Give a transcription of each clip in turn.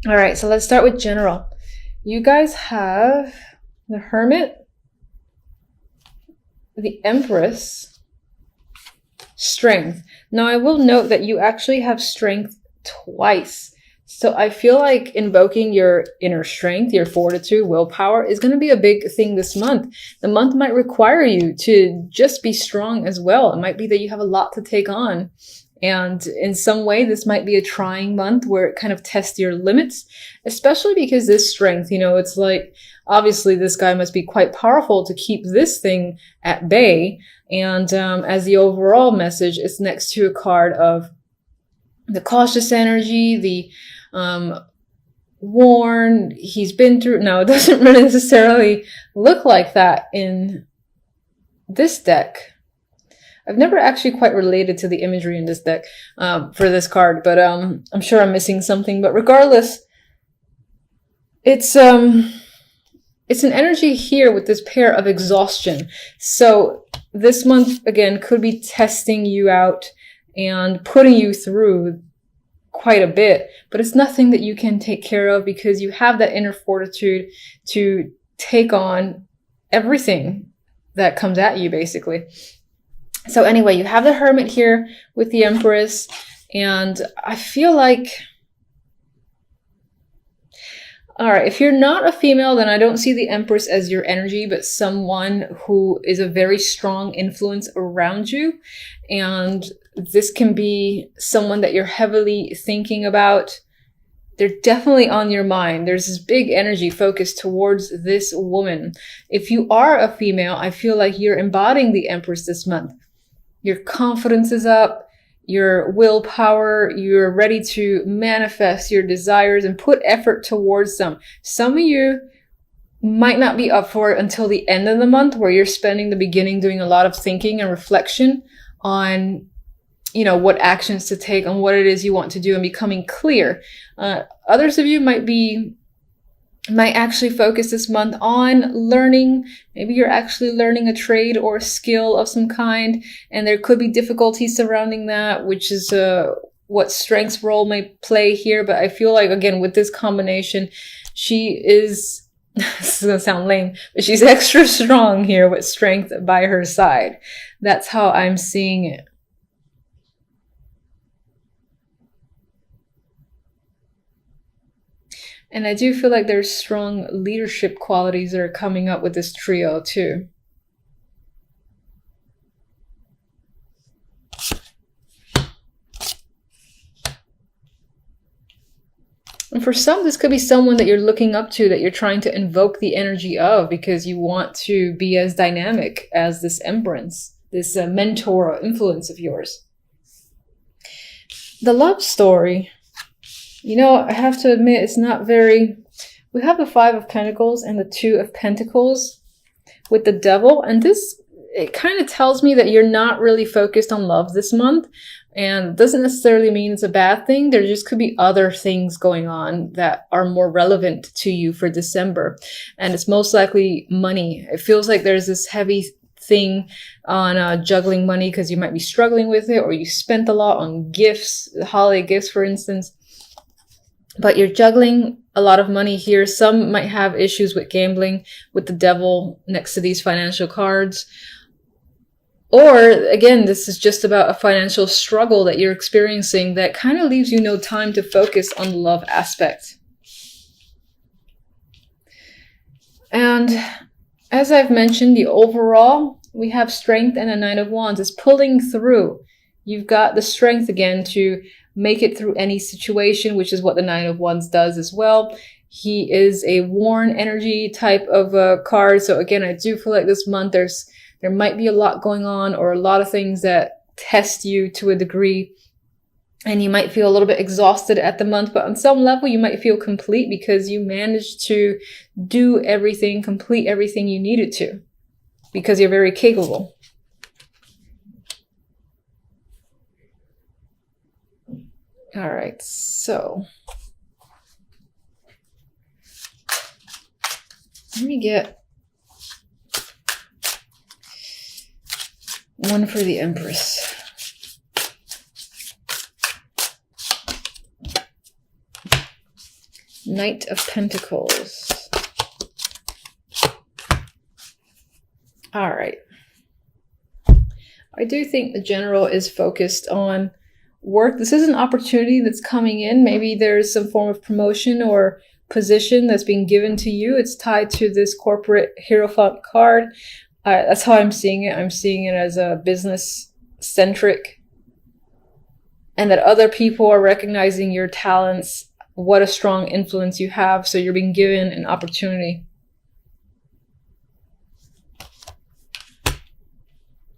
All right, so let's start with general. You guys have the Hermit, the Empress, Strength. Now, I will note that you actually have Strength twice. So I feel like invoking your inner strength, your fortitude, willpower is going to be a big thing this month. The month might require you to just be strong as well. It might be that you have a lot to take on. And in some way, this might be a trying month where it kind of tests your limits, especially because this strength, it's like, obviously this guy must be quite powerful to keep this thing at bay. And as the overall message, it's next to a card of the cautious energy, the worn, he's been through. Now, it doesn't really necessarily look like that in this deck. I've never actually quite related to the imagery in this deck for this card, but I'm sure I'm missing something. But regardless, it's an energy here with this pair of exhaustion. So this month, again, could be testing you out and putting you through quite a bit, but it's nothing that you can take care of because you have that inner fortitude to take on everything that comes at you, basically. So anyway, you have the Hermit here with the Empress, and I feel like, all right, if you're not a female, then I don't see the Empress as your energy, but someone who is a very strong influence around you. And this can be someone that you're heavily thinking about. They're definitely on your mind. There's this big energy focused towards this woman. If you are a female, I feel like you're embodying the Empress this month. Your confidence is up, your willpower, you're ready to manifest your desires and put effort towards them. Some of you might not be up for it until the end of the month, where you're spending the beginning doing a lot of thinking and reflection on, what actions to take, on what it is you want to do and becoming clear. Others of you might actually focus this month on learning. Maybe you're actually learning a trade or a skill of some kind, and there could be difficulties surrounding that, which is what Strength's role may play here. But I feel like, again, with this combination, she is, this is going to sound lame, but she's extra strong here with Strength by her side. That's how I'm seeing it. And I do feel like there's strong leadership qualities that are coming up with this trio too. And for some, this could be someone that you're looking up to, that you're trying to invoke the energy of because you want to be as dynamic as this Empress, this mentor or influence of yours. The love story. I have to admit, it's not very... We have the 5 of Pentacles and the 2 of Pentacles with the Devil. And it kind of tells me that you're not really focused on love this month. And doesn't necessarily mean it's a bad thing. There just could be other things going on that are more relevant to you for December. And it's most likely money. It feels like there's this heavy thing on juggling money because you might be struggling with it, or you spent a lot on gifts, holiday gifts, for instance. But you're juggling a lot of money here. Some might have issues with gambling with the Devil next to these financial cards. Or, again, this is just about a financial struggle that you're experiencing that kind of leaves you no time to focus on the love aspect. And as I've mentioned, the overall, we have Strength and a 9 of Wands. It's pulling through. You've got the strength again to make it through any situation, which is what the 9 of Wands does as well. He is a worn energy type of card. So again, I do feel like this month there might be a lot going on, or a lot of things that test you to a degree. And you might feel a little bit exhausted at the month, but on some level you might feel complete because you managed to do everything, complete everything you needed to, because you're very capable. All right, so let me get one for the Empress. Knight of Pentacles. All right. I do think the general is focused on work. This is an opportunity that's coming in. Maybe there's some form of promotion or position that's being given to you. It's tied to this corporate Hierophant card. That's how I'm seeing it. I'm seeing it as a business centric, and that other people are recognizing your talents, what a strong influence you have. So you're being given an opportunity.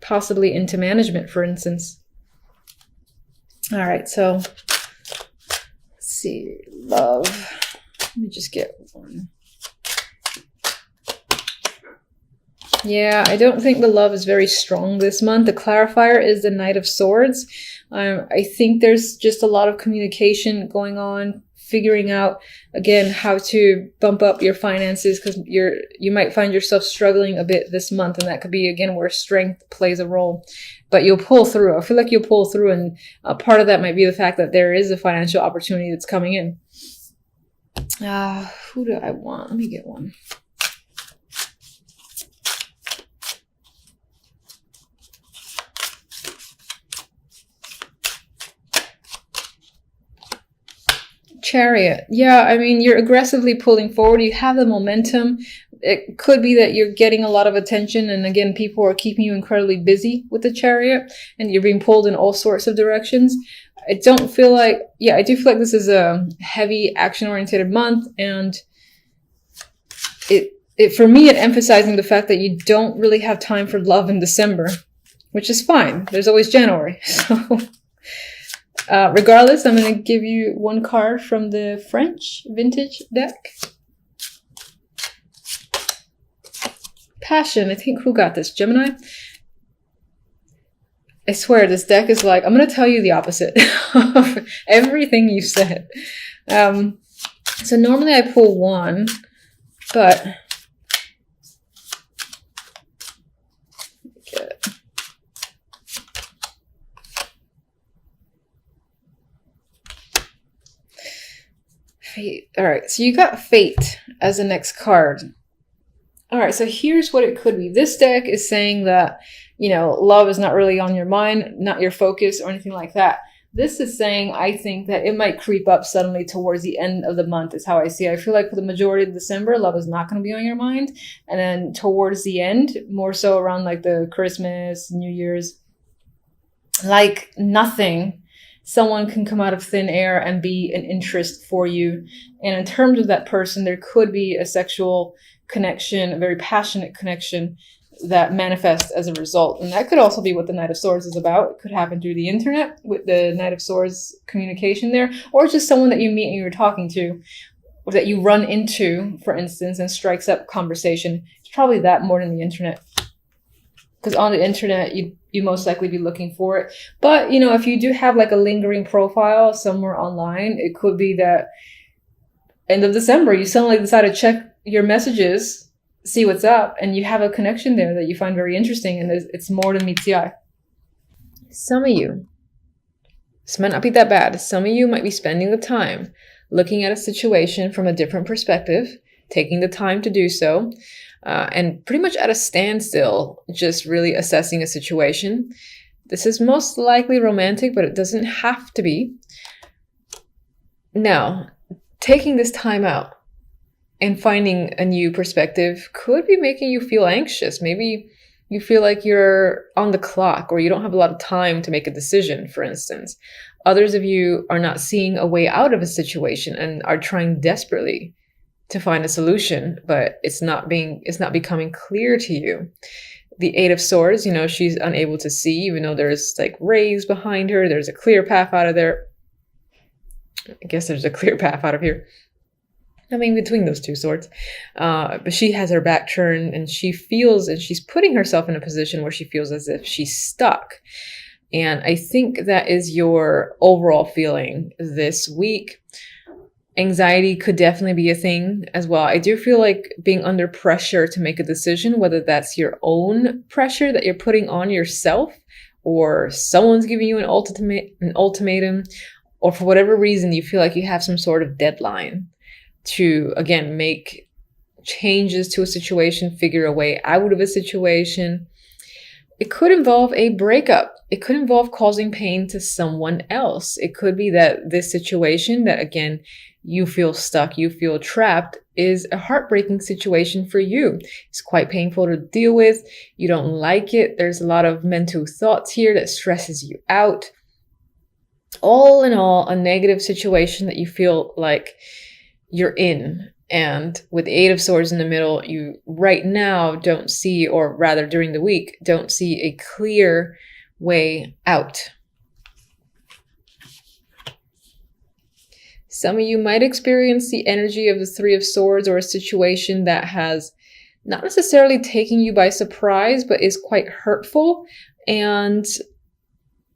Possibly into management, for instance. All right, so let's see, love. Let me just get one. Yeah, I don't think the love is very strong this month. The clarifier is the Knight of Swords. I think there's just a lot of communication going on, figuring out, again, how to bump up your finances, because you might find yourself struggling a bit this month, and that could be, again, where strength plays a role. But you'll pull through. I feel like you'll pull through, and part of that might be the fact that there is a financial opportunity that's coming in. Who do I want? Let me get one. Chariot. Yeah, I mean, you're aggressively pulling forward. You have the momentum. It could be that you're getting a lot of attention, and again, people are keeping you incredibly busy with the Chariot, and you're being pulled in all sorts of directions. I don't feel like, yeah, I do feel like this is a heavy action-oriented month, and it for me, it emphasizing the fact that you don't really have time for love in December, which is fine. There's always January, so... regardless, I'm going to give you one card from the French vintage deck. Passion. I think, who got this? Gemini? I swear, this deck is like, I'm going to tell you the opposite of everything you said. So normally I pull one, but... Fate. All right, so you got Fate as the next card. All right, so here's what it could be. This deck is saying that, you know, love is not really on your mind, not your focus or anything like that. This is saying, I think, that it might creep up suddenly towards the end of the month is how I see it. I feel like for the majority of December, love is not going to be on your mind. And then towards the end, more so around like the Christmas, New Year's, like nothing, someone can come out of thin air and be an interest for you. And in terms of that person, there could be a sexual connection, a very passionate connection that manifests as a result. And that could also be what the Knight of Swords is about. It could happen through the internet with the Knight of Swords communication there, or just someone that you meet and you're talking to, or that you run into, for instance, and strikes up conversation. It's probably that more than the internet. Because on the internet, you most likely be looking for it. But, you know, if you do have like a lingering profile somewhere online, it could be that end of December, you suddenly decide to check your messages, see what's up, and you have a connection there that you find very interesting, and it's more than meets the eye. Some of you, this might not be that bad. Some of you might be spending the time looking at a situation from a different perspective, taking the time to do so, and pretty much at a standstill, just really assessing a situation. This is most likely romantic, but it doesn't have to be. Now, taking this time out and finding a new perspective could be making you feel anxious. Maybe you feel like you're on the clock, or you don't have a lot of time to make a decision, for instance. Others of you are not seeing a way out of a situation and are trying desperately to find a solution, but it's not becoming clear to you. The Eight of Swords, you know, she's unable to see, even though there's like rays behind her. There's a clear path out of there. I guess there's a clear path out of here. I mean, between those two swords. But she has her back turned, and she feels, and she's putting herself in a position where she feels as if she's stuck. And I think that is your overall feeling this week. Anxiety could definitely be a thing as well. I do feel like being under pressure to make a decision, whether that's your own pressure that you're putting on yourself, or someone's giving you an ultimatum, or for whatever reason you feel like you have some sort of deadline. to, again, make changes to a situation, figure a way out of a situation. It could involve a breakup. It could involve causing pain to someone else. It could be that this situation that, again, you feel stuck, you feel trapped, is a heartbreaking situation for you. It's quite painful to deal with. You don't like it. There's a lot of mental thoughts here that stresses you out. All in all, a negative situation that you feel like you're in. And with the Eight of Swords in the middle, you right now don't see, or rather during the week, don't see a clear way out. Some of you might experience the energy of the Three of Swords, or a situation that has not necessarily taken you by surprise, but is quite hurtful. And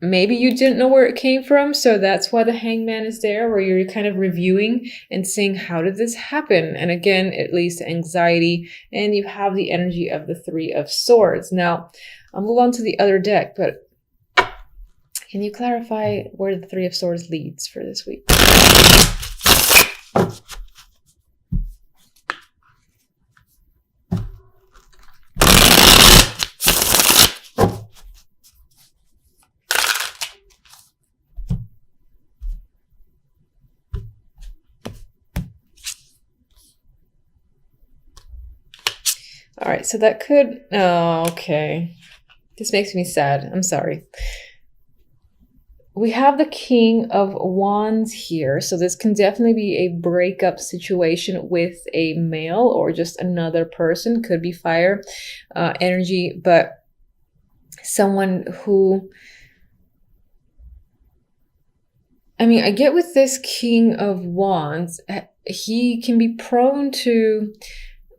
maybe you didn't know where it came from, so that's why the Hangman is there, where you're kind of reviewing and seeing, how did this happen? And again, it leads to anxiety, and you have the energy of the Three of Swords. Now, I'll move on to the other deck, but can you clarify where the Three of Swords leads for this week? All right, so that could, oh, okay. This makes me sad. I'm sorry. We have the King of Wands here. So this can definitely be a breakup situation with a male or just another person. Could be fire energy, but someone who, I mean, I get with this King of Wands, he can be prone to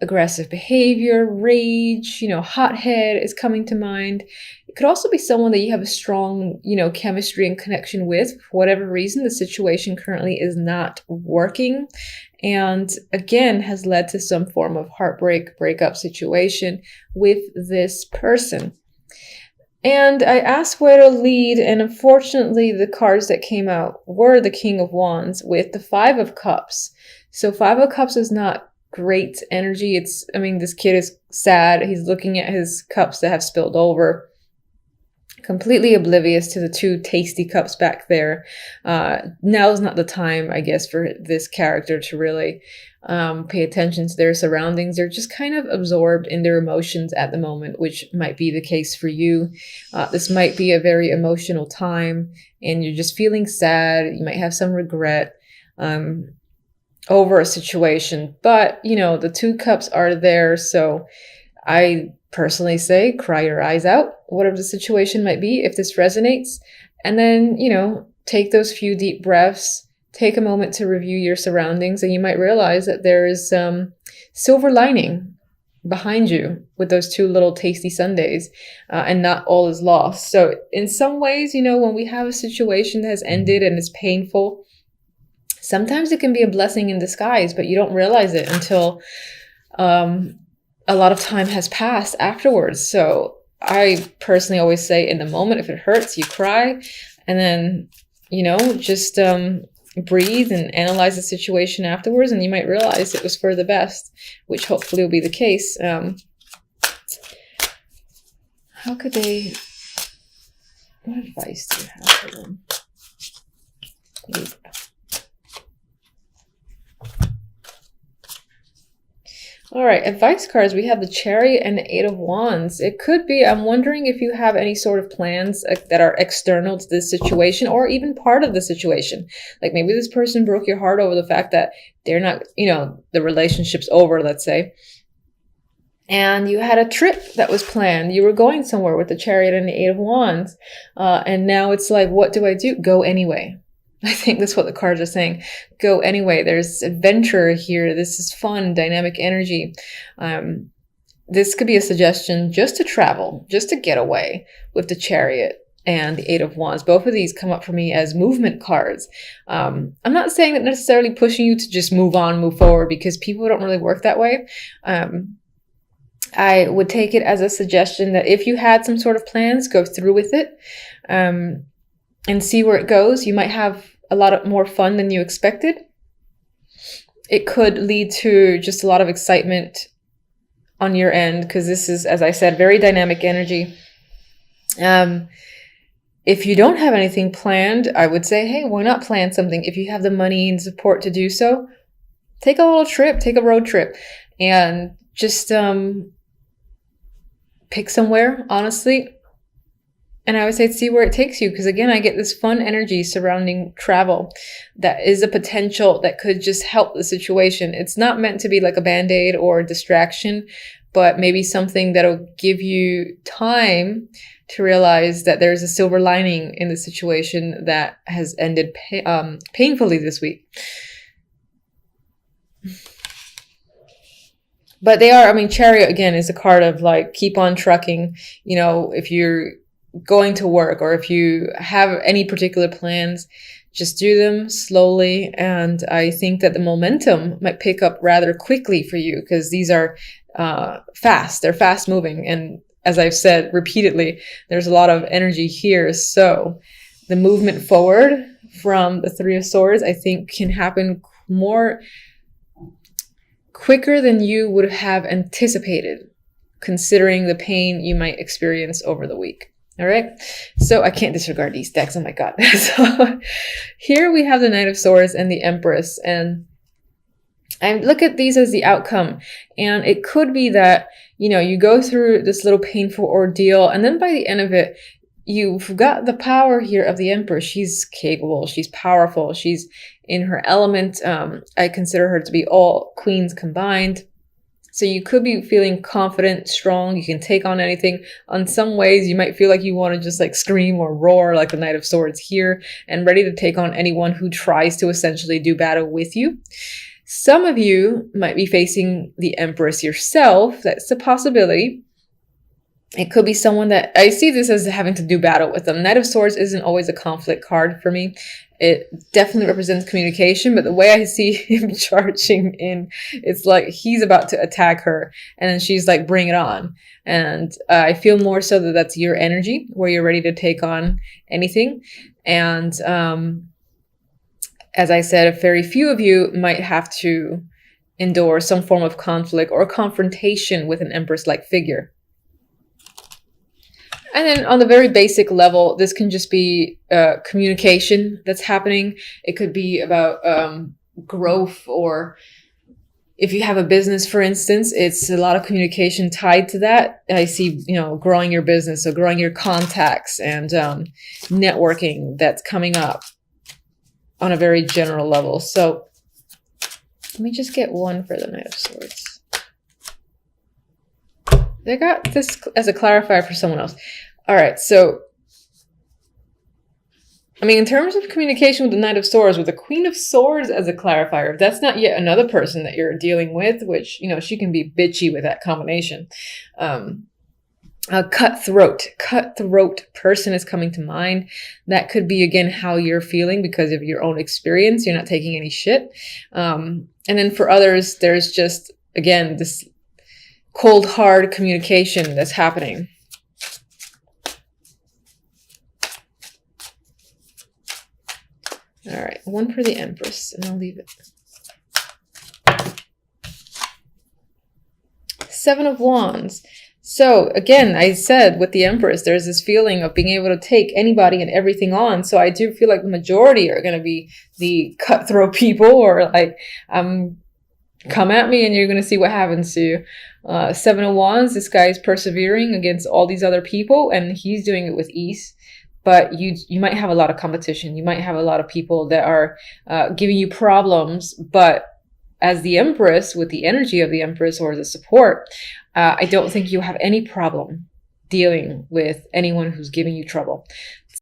aggressive behavior, rage, hothead is coming to mind. It could also be someone that you have a strong, chemistry and connection with. For whatever reason, the situation currently is not working. And again, has led to some form of heartbreak, breakup situation with this person. And I asked where to lead, and unfortunately, the cards that came out were the King of Wands with the Five of Cups. So Five of Cups is not great energy. This kid is sad. He's looking at his cups that have spilled over, completely oblivious to the two tasty cups back there. Now is not the time, I guess, for this character to really pay attention to their surroundings. They're just kind of absorbed in their emotions at the moment, which might be the case for you. This might be a very emotional time, and you're just feeling sad. You might have some regret over a situation, but the two cups are there. So I personally say, cry your eyes out, whatever the situation might be, if this resonates, and then, take those few deep breaths, take a moment to review your surroundings, and you might realize that there is some silver lining behind you with those two little tasty sundaes, and not all is lost. So in some ways, when we have a situation that has ended and is painful, sometimes it can be a blessing in disguise, but you don't realize it until a lot of time has passed afterwards. So I personally always say, in the moment, if it hurts, you cry, and then, just breathe and analyze the situation afterwards, and you might realize it was for the best, which hopefully will be the case. How could they, what advice do you have for them? All right, advice cards. We have the Chariot and the Eight of Wands. It could be, I'm wondering if you have any sort of plans that are external to this situation, or even part of the situation. Like maybe this person broke your heart over the fact that they're not, the relationship's over, let's say. And you had a trip that was planned. You were going somewhere with the Chariot and the Eight of Wands. And now it's like, what do I do? Go anyway. I think that's what the cards are saying. Go anyway. There's adventure here. This is fun, dynamic energy. This could be a suggestion just to travel, just to get away with the Chariot and the Eight of Wands. Both of these come up for me as movement cards. I'm not saying that necessarily pushing you to just move on, move forward, because people don't really work that way. I would take it as a suggestion that if you had some sort of plans, go through with it and see where it goes. You might have a lot more fun than you expected. it could lead to just a lot of excitement on your end, because this is, as I said, very dynamic energy. If you don't have anything planned, I would say, hey, why not plan something? If you have the money and support to do so, take a little trip, take a road trip, and just pick somewhere, honestly. And I would say see where it takes you, because again, I get this fun energy surrounding travel that is a potential that could just help the situation. It's not meant to be like a band-aid or a distraction, but maybe something that'll give you time to realize that there's a silver lining in the situation that has ended painfully this week. But they are, I mean, Chariot again is a card of like, keep on trucking. You know, if you're going to work or if you have any particular plans, just do them slowly. And I think that the momentum might pick up rather quickly for you, because these are fast. They're fast moving. And as I've said repeatedly, there's a lot of energy here. So the movement forward from the Three of Swords, I think, can happen more quicker than you would have anticipated, considering the pain you might experience over the week. All right. So I can't disregard these decks. Oh my God. So here we have the Knight of Swords and the Empress, and I look at these as the outcome. And it could be that, you know, you go through this little painful ordeal, and then by the end of it, you've got the power here of the Empress. She's capable. She's powerful. She's in her element. I consider her to be all queens combined. So you could be feeling confident, strong. You can take on anything. On some ways, you might feel like you want to just like scream or roar like the Knight of Swords here, and ready to take on anyone who tries to essentially do battle with you. Some of you might be facing the Empress yourself. That's a possibility. It could be someone that, I see this as having to do battle with them. Knight of Swords isn't always a conflict card for me. It definitely represents communication, but the way I see him charging in, it's like he's about to attack her, and then she's like, bring it on. And I feel more so that that's your energy, where you're ready to take on anything. And as I said, very few of you might have to endure some form of conflict or confrontation with an Empress-like figure. And then on the very basic level, this can just be communication that's happening. It could be about growth, or if you have a business, for instance, it's a lot of communication tied to that. I see, you know, growing your business, so growing your contacts and networking that's coming up on a very general level. So let me just get one for the Knight of Swords. They got this as a clarifier for someone else. All right, so, I mean, in terms of communication with the Knight of Swords, with the Queen of Swords as a clarifier, if that's not yet another person that you're dealing with, which, you know, she can be bitchy with that combination. A cutthroat person is coming to mind. That could be, again, how you're feeling because of your own experience. You're not taking any shit. And then for others, there's just, again, this cold, hard communication that's happening. All right, one for the Empress, and I'll leave it. Seven of Wands. So again, I said with the Empress, there's this feeling of being able to take anybody and everything on. So I do feel like the majority are going to be the cutthroat people, or like, come at me and you're going to see what happens to you. Seven of Wands, this guy is persevering against all these other people, and he's doing it with ease. But you might have a lot of competition. You might have a lot of people that are giving you problems. But as the Empress, with the energy of the Empress or the support, I don't think you have any problem dealing with anyone who's giving you trouble.